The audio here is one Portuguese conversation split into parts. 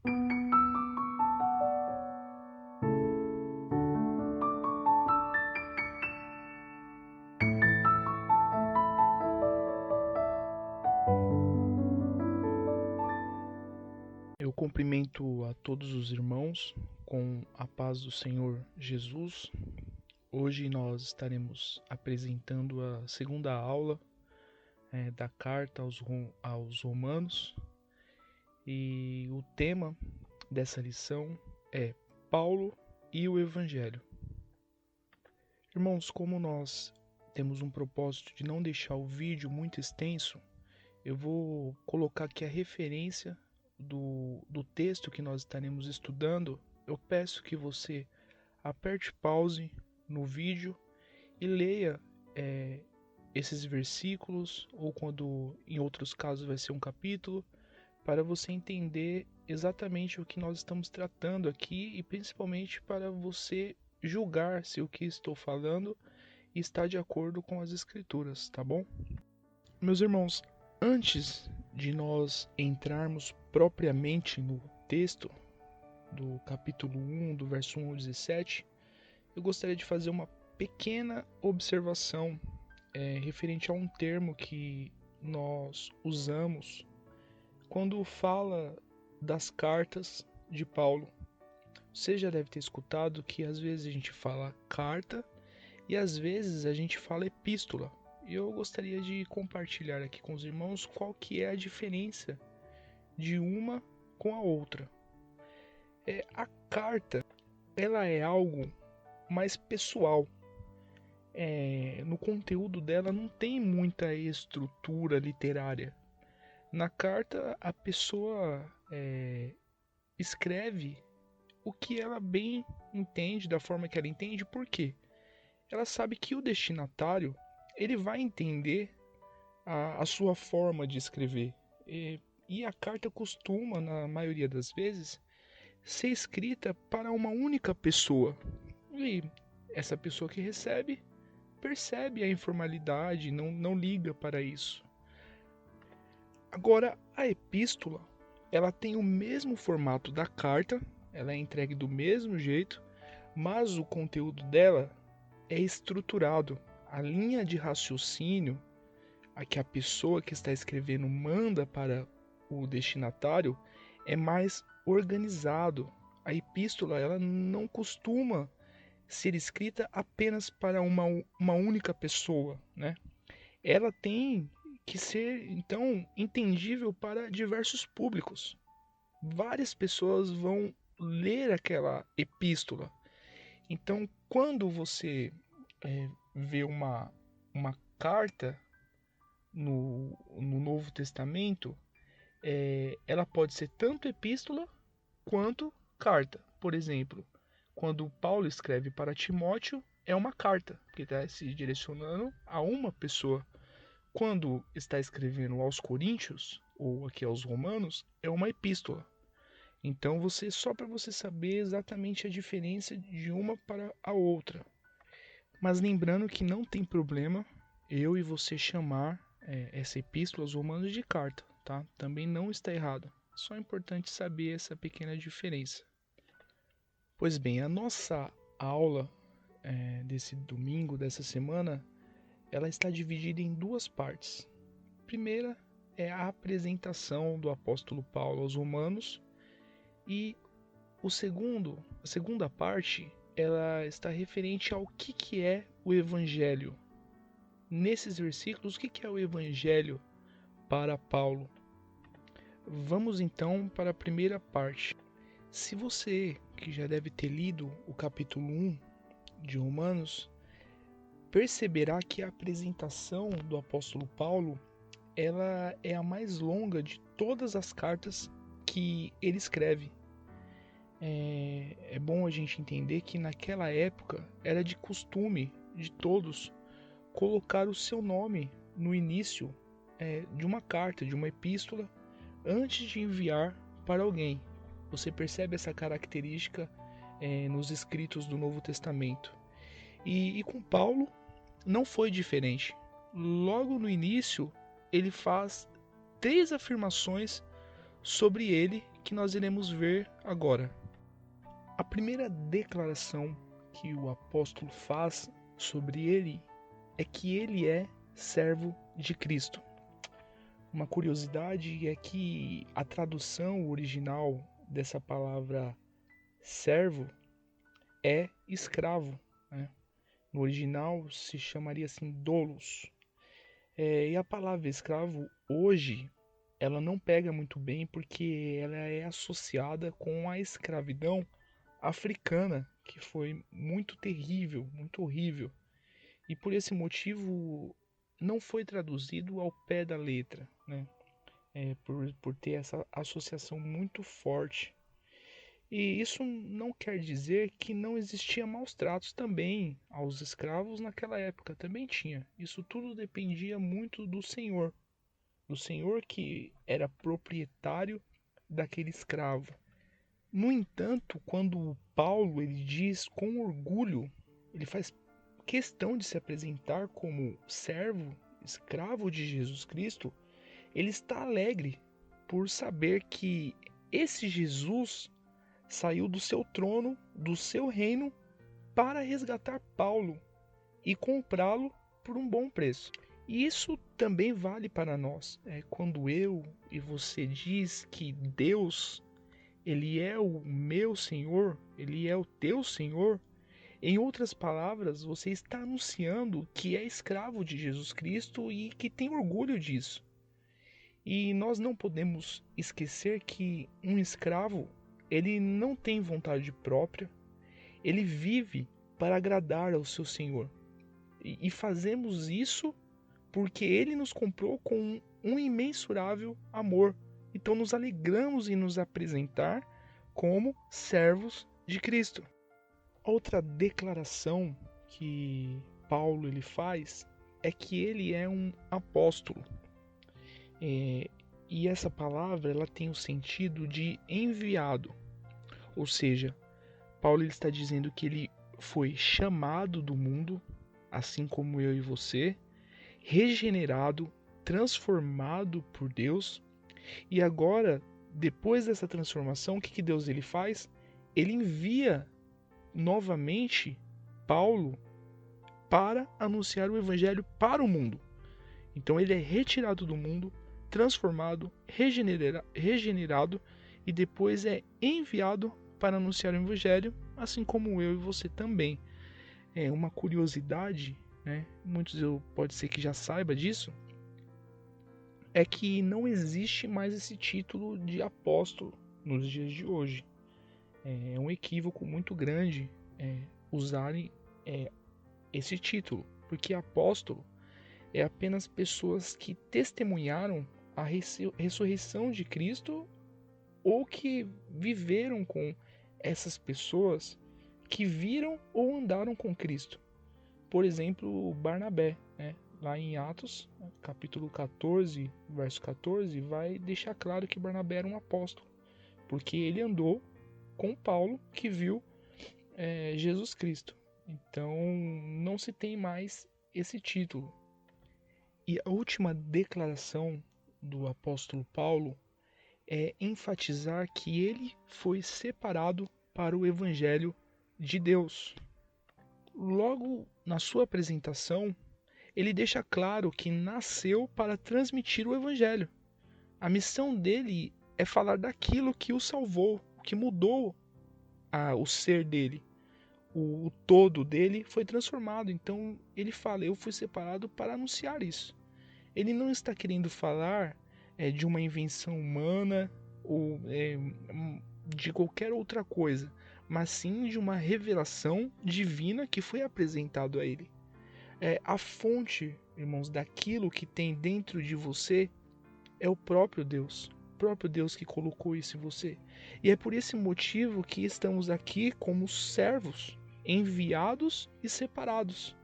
Eu cumprimento a todos os irmãos com a paz do Senhor Jesus. Hoje nós estaremos apresentando a segunda aula da carta aos Romanos, e o tema dessa lição é Paulo e o Evangelho. Irmãos, como nós temos um propósito de não deixar o vídeo muito extenso, eu vou colocar aqui a referência do texto que nós estaremos estudando. Eu peço que você aperte pause no vídeo e leia esses versículos, ou quando em outros casos vai ser um capítulo, para você entender exatamente o que nós estamos tratando aqui e principalmente para você julgar se o que estou falando está de acordo com as escrituras, tá bom? Meus irmãos, antes de nós entrarmos propriamente no texto do capítulo 1, do verso 1 ao 17, eu gostaria de fazer uma pequena observação referente a um termo que nós usamos quando fala das cartas de Paulo. Você já deve ter escutado que às vezes a gente fala carta e às vezes a gente fala epístola. E eu gostaria de compartilhar aqui com os irmãos qual que é a diferença de uma com a outra. A carta, ela é algo mais pessoal. No conteúdo dela não tem muita estrutura literária. Na carta, a pessoa escreve o que ela bem entende, da forma que ela entende. Por quê? Ela sabe que o destinatário ele vai entender a sua forma de escrever. E a carta costuma, na maioria das vezes, ser escrita para uma única pessoa. E essa pessoa que recebe percebe a informalidade, não liga para isso. Agora, a epístola, ela tem o mesmo formato da carta, ela é entregue do mesmo jeito, mas o conteúdo dela é estruturado. A linha de raciocínio a que a pessoa que está escrevendo manda para o destinatário é mais organizado. A epístola, ela não costuma ser escrita apenas para uma única pessoa, né? Ela tem que ser, então, entendível para diversos públicos. Várias pessoas vão ler aquela epístola. Então, quando você vê uma carta no Novo Testamento, ela pode ser tanto epístola quanto carta. Por exemplo, quando Paulo escreve para Timóteo, é uma carta, que está se direcionando a uma pessoa. Quando está escrevendo aos Coríntios, ou aqui aos Romanos, é uma epístola. Então, só para você saber exatamente a diferença de uma para a outra. Mas lembrando que não tem problema eu e você chamar essa epístola aos Romanos de carta, tá? Também não está errado. Só é importante saber essa pequena diferença. Pois bem, a nossa aula desse domingo, dessa semana, ela está dividida em duas partes. A primeira é a apresentação do apóstolo Paulo aos Romanos, e a segunda parte, ela está referente ao que é o Evangelho. Nesses versículos, o que é o Evangelho para Paulo? Vamos então para a primeira parte. Se você, que já deve ter lido o capítulo 1 de Romanos, perceberá que a apresentação do apóstolo Paulo, ela é a mais longa de todas as cartas que ele escreve. É bom a gente entender que naquela época era de costume de todos colocar o seu nome no início de uma carta, de uma epístola, antes de enviar para alguém. Você percebe essa característica nos escritos do Novo Testamento. E com Paulo não foi diferente. Logo no início, ele faz 3 afirmações sobre ele que nós iremos ver agora. A primeira declaração que o apóstolo faz sobre ele é que ele é servo de Cristo. Uma curiosidade é que a tradução original dessa palavra servo é escravo, né? No original se chamaria assim doulos. E a palavra escravo hoje ela não pega muito bem porque ela é associada com a escravidão africana, que foi muito terrível, muito horrível. E por esse motivo não foi traduzido ao pé da letra, né? Por ter essa associação muito forte. E isso não quer dizer que não existia maus tratos também aos escravos naquela época, também tinha. Isso tudo dependia muito do senhor que era proprietário daquele escravo. No entanto, quando Paulo ele diz com orgulho, ele faz questão de se apresentar como servo, escravo de Jesus Cristo, ele está alegre por saber que esse Jesus saiu do seu trono, do seu reino, para resgatar Paulo e comprá-lo por um bom preço. E isso também vale para nós. Quando eu e você diz que Deus, ele é o meu Senhor, ele é o teu Senhor, em outras palavras, você está anunciando que é escravo de Jesus Cristo e que tem orgulho disso. E nós não podemos esquecer que um escravo, ele não tem vontade própria, ele vive para agradar ao seu Senhor. E fazemos isso porque ele nos comprou com um imensurável amor. Então nos alegramos em nos apresentar como servos de Cristo. Outra declaração que Paulo ele faz é que ele é um apóstolo. E essa palavra ela tem o sentido de enviado. Ou seja, Paulo ele está dizendo que ele foi chamado do mundo, assim como eu e você, regenerado, transformado por Deus. E agora, depois dessa transformação, o que Deus ele faz? Ele envia novamente Paulo para anunciar o evangelho para o mundo. Então ele é retirado do mundo, transformado, regenerado e depois é enviado para anunciar o evangelho, assim como eu e você também. É uma curiosidade, né? Muitos pode ser que já saiba disso, é que não existe mais esse título de apóstolo nos dias de hoje. É um equívoco muito grande usarem esse título, porque apóstolo é apenas pessoas que testemunharam a ressurreição de Cristo ou que viveram com essas pessoas que viram ou andaram com Cristo. Por exemplo, Barnabé, né? Lá em Atos, capítulo 14, verso 14, vai deixar claro que Barnabé era um apóstolo, porque ele andou com Paulo que viu Jesus Cristo. Então não se tem mais esse título. E a última declaração do apóstolo Paulo é enfatizar que ele foi separado para o evangelho de Deus. Logo na sua apresentação, ele deixa claro que nasceu para transmitir o evangelho. A missão dele é falar daquilo que o salvou, que mudou o ser dele. O todo dele foi transformado. Então ele fala, eu fui separado para anunciar isso. Ele não está querendo falar de uma invenção humana ou de qualquer outra coisa, mas sim de uma revelação divina que foi apresentado a ele. A fonte, irmãos, daquilo que tem dentro de você é o próprio Deus que colocou isso em você. E é por esse motivo que estamos aqui como servos, enviados e separados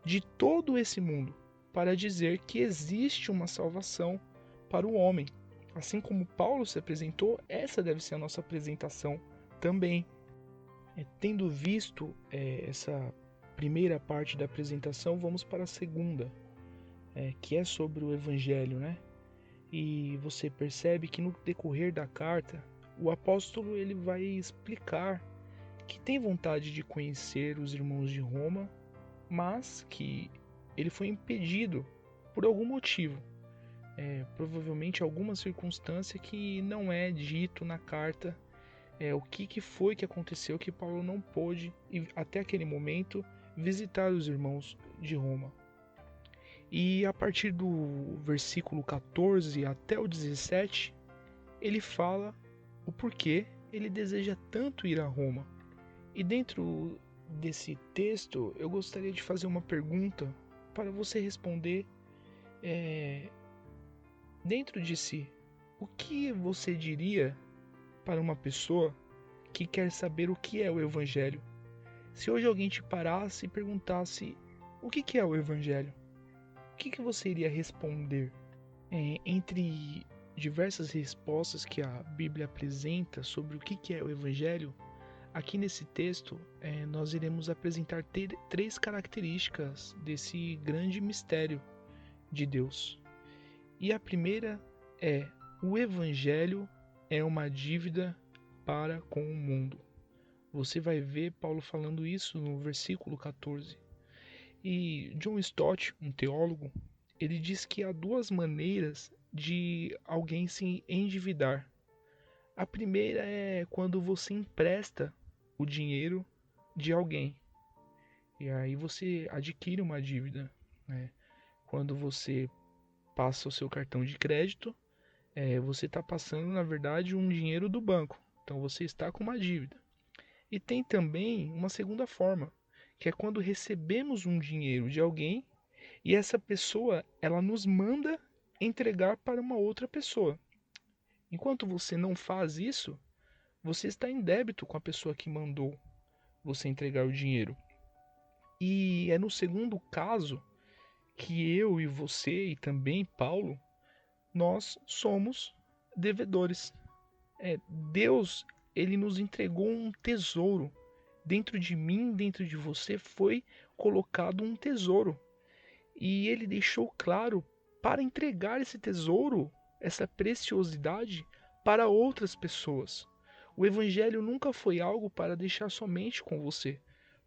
de todo esse mundo, para dizer que existe uma salvação para o homem. Assim como Paulo se apresentou, essa deve ser a nossa apresentação também. Tendo visto essa primeira parte da apresentação, vamos para a segunda, que é sobre o Evangelho, né? E você percebe que no decorrer da carta, o apóstolo ele vai explicar que tem vontade de conhecer os irmãos de Roma, mas que ele foi impedido por algum motivo. Provavelmente alguma circunstância que não é dito na carta. O que foi que aconteceu que Paulo não pôde, até aquele momento, visitar os irmãos de Roma. E a partir do versículo 14 até o 17, ele fala o porquê ele deseja tanto ir a Roma. E dentro desse texto, eu gostaria de fazer uma pergunta para você responder dentro de si. O que você diria para uma pessoa que quer saber o que é o Evangelho? Se hoje alguém te parasse e perguntasse o que é o Evangelho, o que você iria responder? Entre diversas respostas que a Bíblia apresenta sobre o que é o Evangelho, aqui nesse texto nós iremos apresentar três características desse grande mistério de Deus. E a primeira é: o Evangelho é uma dívida para com o mundo. Você vai ver Paulo falando isso no versículo 14. E John Stott, um teólogo, ele diz que há duas maneiras de alguém se endividar. A primeira é quando você empresta o dinheiro de alguém. E aí você adquire uma dívida, né? Quando você passa o seu cartão de crédito, você está passando, na verdade, um dinheiro do banco. Então você está com uma dívida. E tem também uma segunda forma, que é quando recebemos um dinheiro de alguém e essa pessoa ela nos manda entregar para uma outra pessoa. Enquanto você não faz isso, você está em débito com a pessoa que mandou você entregar o dinheiro. E é no segundo caso que eu e você e também Paulo, nós somos devedores. Deus, ele nos entregou um tesouro. Dentro de mim, dentro de você, foi colocado um tesouro. E ele deixou claro para entregar esse tesouro, essa preciosidade, para outras pessoas. O Evangelho nunca foi algo para deixar somente com você.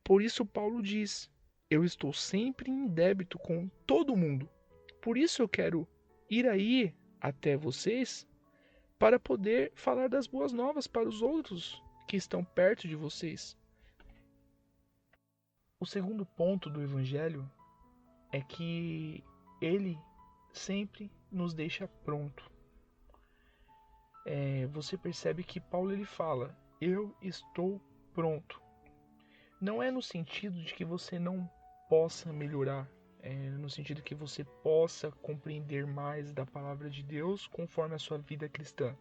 Por isso, Paulo diz: eu estou sempre em débito com todo mundo. Por isso, eu quero ir aí até vocês para poder falar das boas novas para os outros que estão perto de vocês. O segundo ponto do Evangelho é que ele sempre nos deixa pronto. Você percebe que Paulo ele fala: eu estou pronto. Não é no sentido de que você não possa melhorar, no sentido que você possa compreender mais da palavra de Deus conforme a sua vida cristã.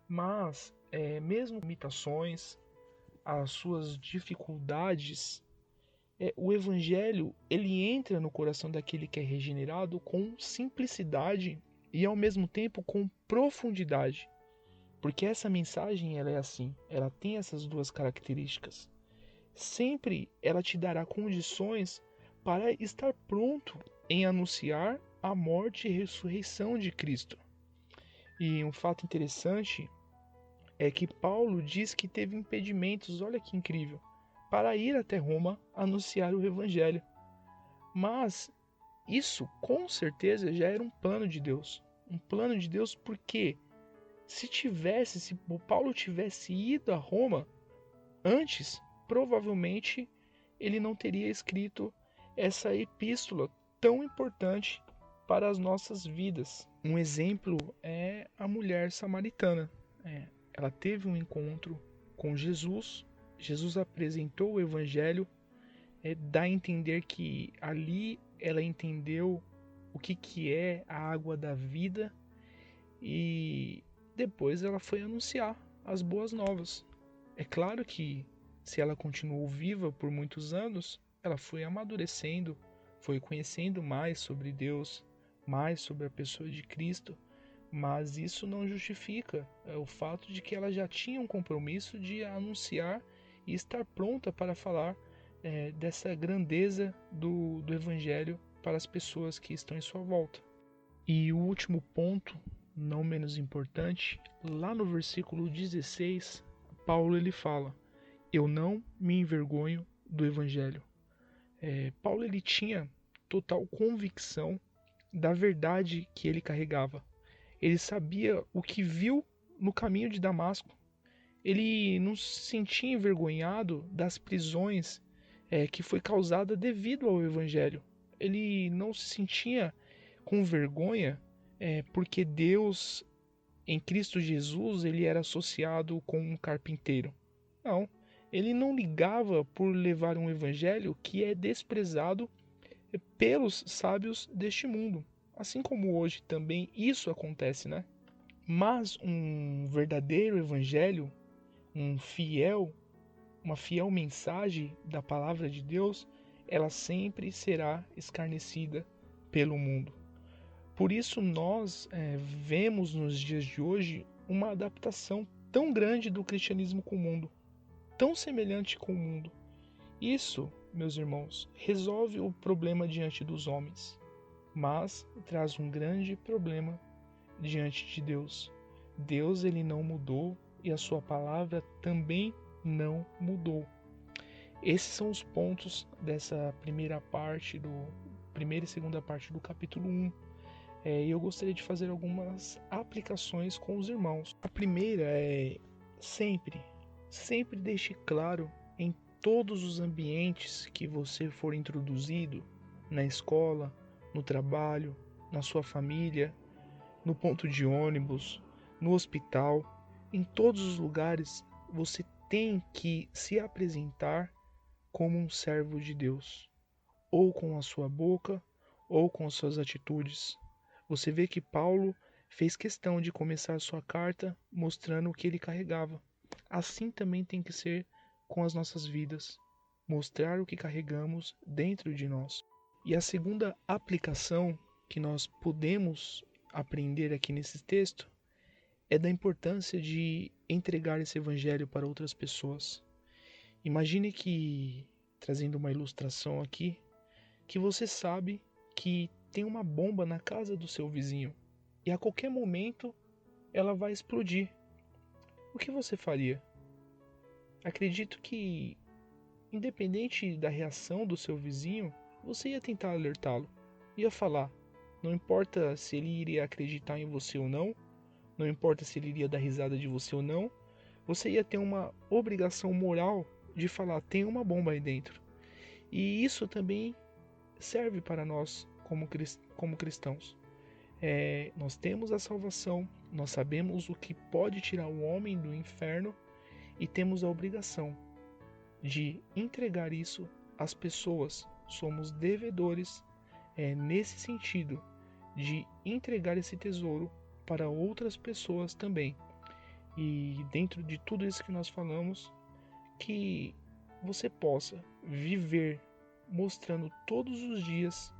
Mas, mesmo limitações, as suas dificuldades, o Evangelho ele entra no coração daquele que é regenerado com simplicidade e ao mesmo tempo com profundidade. Porque essa mensagem ela é assim, ela tem essas duas características. Sempre ela te dará condições para estar pronto em anunciar a morte e ressurreição de Cristo. E um fato interessante é que Paulo diz que teve impedimentos, olha que incrível, para ir até Roma anunciar o Evangelho. Mas isso com certeza já era um plano de Deus. Um plano de Deus porque se o Paulo tivesse ido a Roma antes, provavelmente ele não teria escrito essa epístola tão importante para as nossas vidas. Um exemplo é a mulher samaritana. Ela teve um encontro com Jesus. Jesus apresentou o Evangelho, dá a entender que ali ela entendeu o que é a água da vida e depois ela foi anunciar as boas novas. É claro que se ela continuou viva por muitos anos, ela foi amadurecendo, foi conhecendo mais sobre Deus, mais sobre a pessoa de Cristo, mas isso não justifica o fato de que ela já tinha um compromisso de anunciar e estar pronta para falar dessa grandeza do Evangelho para as pessoas que estão em sua volta. E o último ponto não menos importante, lá no versículo 16, Paulo ele fala: eu não me envergonho do Evangelho. Paulo ele tinha total convicção da verdade que ele carregava. Ele sabia o que viu no caminho de Damasco. Ele não se sentia envergonhado das prisões que foi causada devido ao Evangelho. Ele não se sentia com vergonha porque Deus, em Cristo Jesus, ele era associado com um carpinteiro. Não, ele não ligava por levar um evangelho que é desprezado pelos sábios deste mundo. Assim como hoje também isso acontece, né? Mas um verdadeiro evangelho, um fiel, uma fiel mensagem da palavra de Deus, ela sempre será escarnecida pelo mundo. Por isso nós vemos nos dias de hoje uma adaptação tão grande do cristianismo com o mundo, tão semelhante com o mundo. Isso, meus irmãos, resolve o problema diante dos homens, mas traz um grande problema diante de Deus. Deus ele não mudou e a sua palavra também não mudou. Esses são os pontos dessa primeira e segunda parte do capítulo 1. E eu gostaria de fazer algumas aplicações com os irmãos. A primeira é sempre deixe claro em todos os ambientes que você for introduzido, na escola, no trabalho, na sua família, no ponto de ônibus, no hospital, em todos os lugares, você tem que se apresentar como um servo de Deus, ou com a sua boca, ou com as suas atitudes. Você vê que Paulo fez questão de começar sua carta mostrando o que ele carregava. Assim também tem que ser com as nossas vidas, mostrar o que carregamos dentro de nós. E a segunda aplicação que nós podemos aprender aqui nesse texto é da importância de entregar esse evangelho para outras pessoas. Imagine que, trazendo uma ilustração aqui, que você sabe que tem uma bomba na casa do seu vizinho e a qualquer momento ela vai explodir. O que você faria? Acredito que, independente da reação do seu vizinho, você ia tentar alertá-lo, ia falar. Não importa se ele iria acreditar em você ou não, não importa se ele iria dar risada de você ou não, você ia ter uma obrigação moral de falar: tem uma bomba aí dentro. E isso também serve para nós como cristãos. Nós temos a salvação, nós sabemos o que pode tirar o homem do inferno e temos a obrigação de entregar isso às pessoas. Somos devedores nesse sentido de entregar esse tesouro para outras pessoas também. E dentro de tudo isso que nós falamos, que você possa viver mostrando todos os dias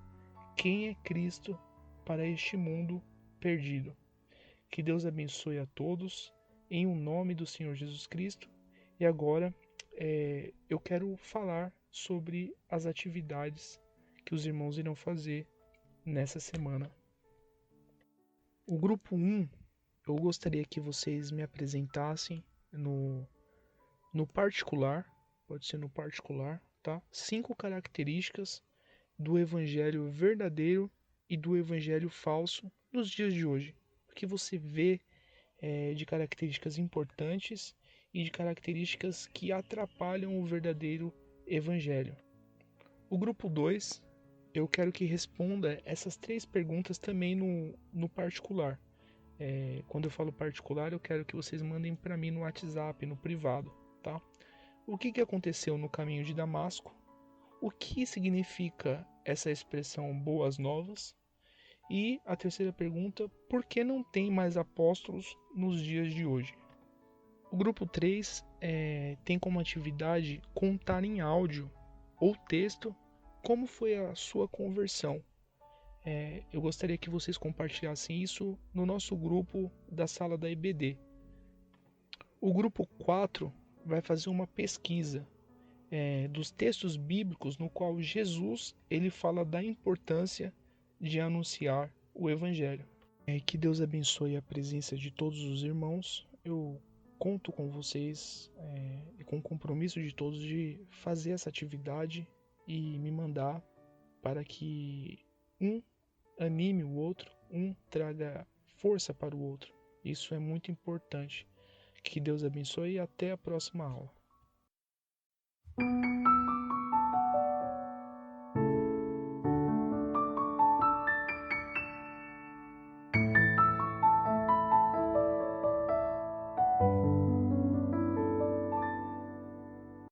quem é Cristo para este mundo perdido. Que Deus abençoe a todos, em o nome do Senhor Jesus Cristo. E agora eu quero falar sobre as atividades que os irmãos irão fazer nessa semana. O grupo 1, eu gostaria que vocês me apresentassem no particular, pode ser no particular, tá? 5 características do evangelho verdadeiro e do evangelho falso nos dias de hoje. O que você vê de características importantes e de características que atrapalham o verdadeiro evangelho. O grupo 2, eu quero que responda essas 3 perguntas também no particular. Quando eu falo particular, eu quero que vocês mandem para mim no WhatsApp, no privado, tá? O que aconteceu no caminho de Damasco? O que significa essa expressão boas novas? E a terceira pergunta, por que não tem mais apóstolos nos dias de hoje? O grupo 3 tem como atividade contar em áudio ou texto como foi a sua conversão. Eu gostaria que vocês compartilhassem isso no nosso grupo da sala da EBD. O grupo 4 vai fazer uma pesquisa dos textos bíblicos no qual Jesus ele fala da importância de anunciar o Evangelho. Que Deus abençoe a presença de todos os irmãos. Eu conto com vocês e com o compromisso de todos de fazer essa atividade e me mandar para que um anime o outro, um traga força para o outro. Isso é muito importante. Que Deus abençoe e até a próxima aula.